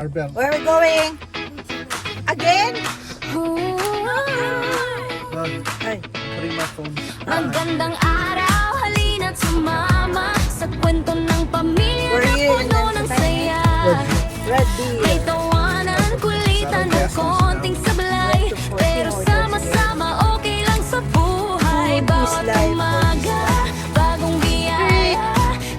Arbel. Where are we going? Again? Ay, prima phone. Magandang araw, halina't sumama sa kwento ng pamilya We're na here in puno ng saya. Red Deer. May tawanan, kulitan at konting sablay, pero sama-sama okay lang sa buhay. Bawat umaga, bagong biyaya,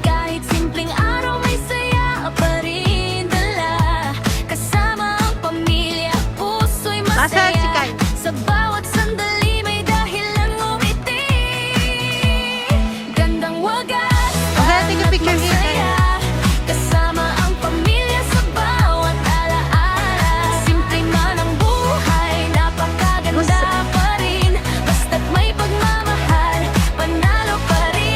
kahit simpleng araw may saya pa rin dala. Kasama ang pamilya, puso'y Nasaan si masaya. Kai? Sa bawat sandali may dahilan ngumiti. Gandang wagas Okay, take a picture here. masaya. Kasama ang pamilya sa bawat alaala. Simple man ang buhay, napakaganda pa rin. Basta't may pagmamahal, panalo pa rin.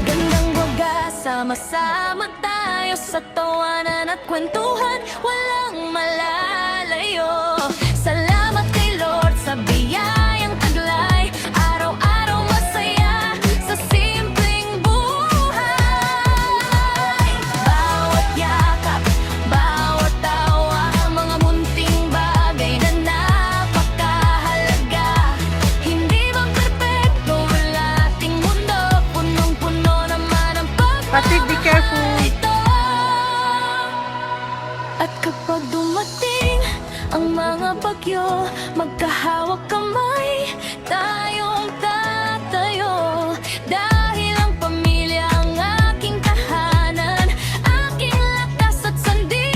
Gandang wagas, sama-sama tayo sa tawanan at kwentuhan, walang malalayo. Salamat kay Lord sa biyayang taglay, araw-araw masaya sa simpleng buhay. Bawat yakap, bawat tawa, mga munting bagay na napakahalaga. Hindi ba perpekto ang ating mundo, punong-puno naman ang Patrick, be careful. ito. At kapag dumating ang mga bagyo, magkahawak kamay, tayong tatayo. Dahil ang pamilya ang aking tahanan, aking lakas at sandigan.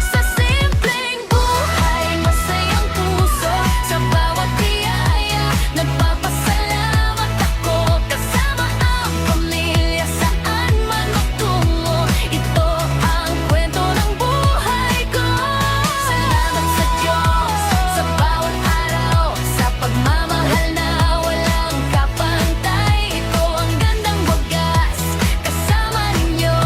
Sa simpleng buhay, masayang puso, sa bawat biyaya, nagpapasalamat ako. Kasama ang pamilya, saan man magtungo, ito ang kwento ng buhay ko. Salamat sa Diyos, sa bawat araw, sa pagmamahal na walang kapantay. Ito ang gandang wagas, kasama ninyo,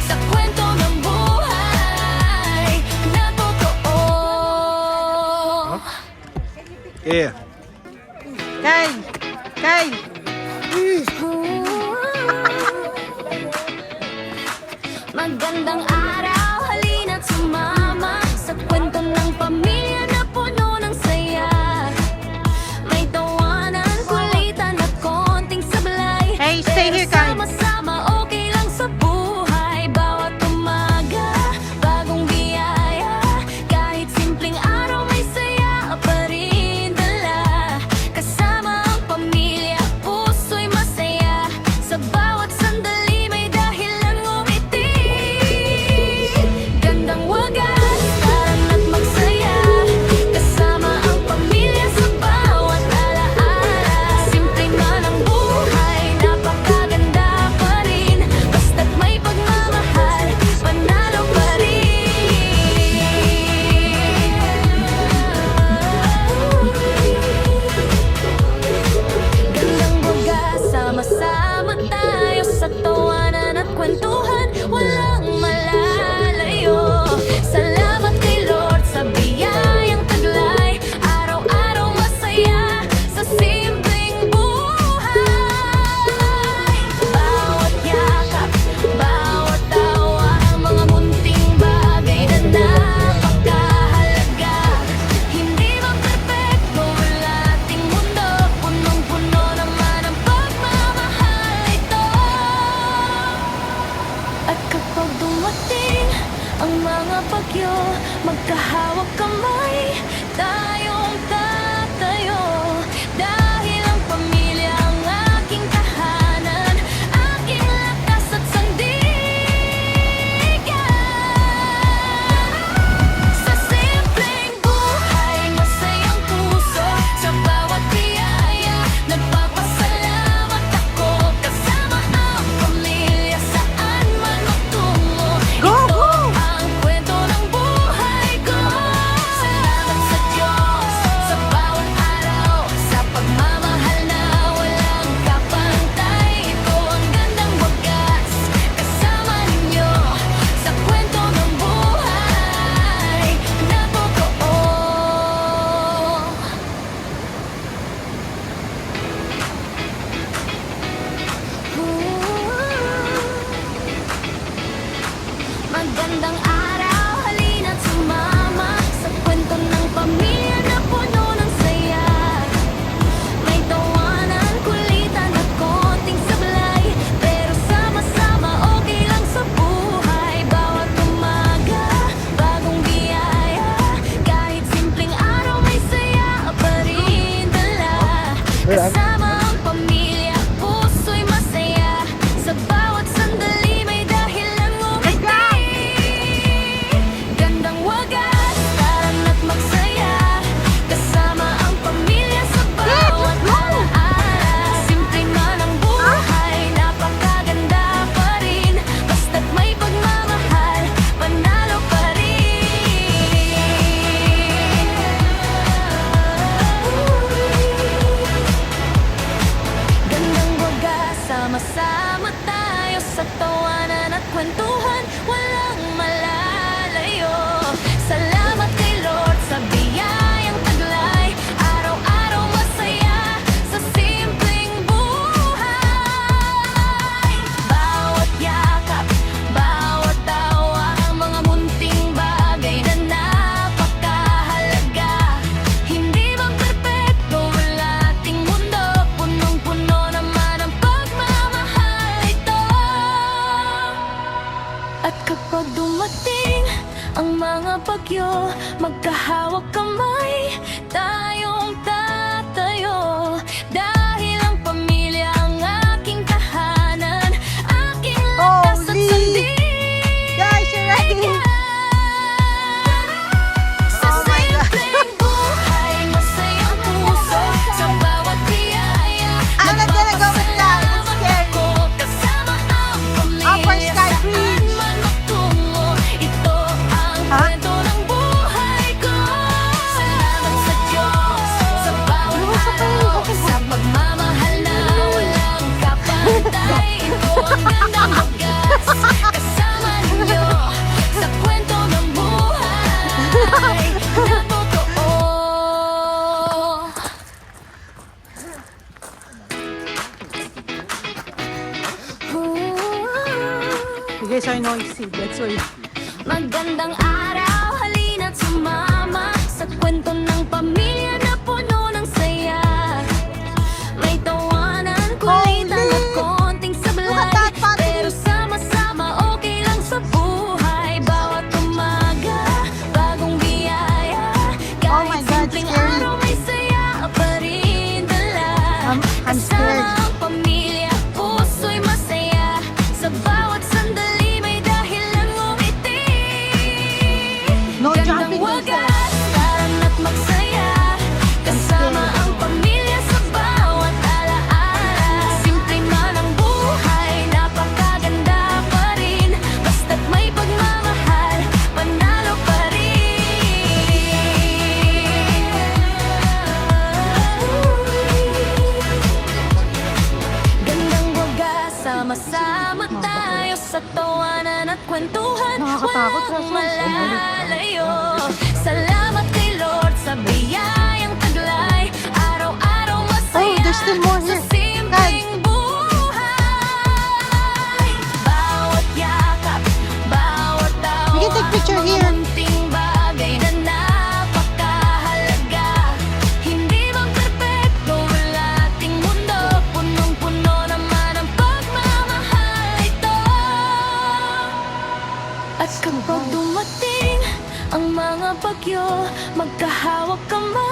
sa kwento ng buhay na totoo. Yeah. Kai! Kai! Magandang araw, halina't sumama sa kwento ng pamilya na puno ng saya. May tawanan, kulitan at konting sablay, Hey, stay here, Kai. sama-sama okay lang sa buhay. Bawat umaga, bagong biyaya, kahit simpleng araw may saya pa rin dala. Kasama ang pamilya, puso'y masaya. Sa bawat sandali may dahilan ngumiti. Kasama ang pamilya, puso'y masaya. Sa bawat sandali may dahilan ngumiti. Gandang wagas, tara't magsaya. Kasama ang pamilya sa bawat alaala. Simple man ang buhay, napakaganda pa rin. Basta't may pagmamahal, panalo pa rin. Gandang wagas, sama-sama tayo sa tawanan at kwentuhan, walang malalayo. Salamat kay Lord sa biyayang taglay, araw-araw masaya sa simpleng buhay. Bawat yakap, bawat tawa, mga munting bagay na napakahalaga. Hindi man perpekto ang ating mundo, punong-puno naman ang pagmamahal ito. At kapag dumating ang mga bagyo, magkahawak kamay, tayong tatayo. Dahil ang pamilya ang aking tahanan, aking lakas at Holy! Guys, you ready? sa Oh my God. simpleng buhay, masayang puso. Sa bawat biyaya, I'm not gonna go with that. It's scary. kasama ang pamilya. Upper sky bridge. Saan man magtungo, ito ang Ha? kwento ng buhay ko. Salamat sa Diyos sa bawat araw, sa pagmamahal na walang kapantay. Ito ang gandang wagas, kasama ninyo sa kwento ng buhay na totoo. You guys are noisy. That's why. Magandang araw, halina't sumama sa kwento ng pamilya na puno ng saya. May tawanan, kulitan at konting sablay, Look at that, Patrick. pero sama-sama okay lang sa buhay. Bawat umaga, bagong biyaya, Oh my kahit God, simpleng scary. araw may saya pa rin dala. I'm scared. Kasama ang pamilya, puso'y masaya. Sa bawat sandali may dahilan ngumiti. No Gandang jumping wagas, tara't magsaya. Kasama ang pamilya sa bawat alaala. Simple man ang buhay, napakaganda pa rin. Basta't may pagmamahal, panalo pa rin. Gandang wagas, sama-sama tayo sa tawanan at kwentuhan, Nakakatakot, walang Rasul. malalayo. Salamat kay Lord sa biyayang taglay, araw-araw masaya. Oh, there's still more here. Sa simpleng buhay. Bawat yakap, bawat tawa, We can take picture mga here. munting bagay na napakahalaga. Hindi man perpekto ang ating mundo, punong-puno naman ang pagmamahal ito. At kapag dumating ang mga bagyo, magkahawak kamay.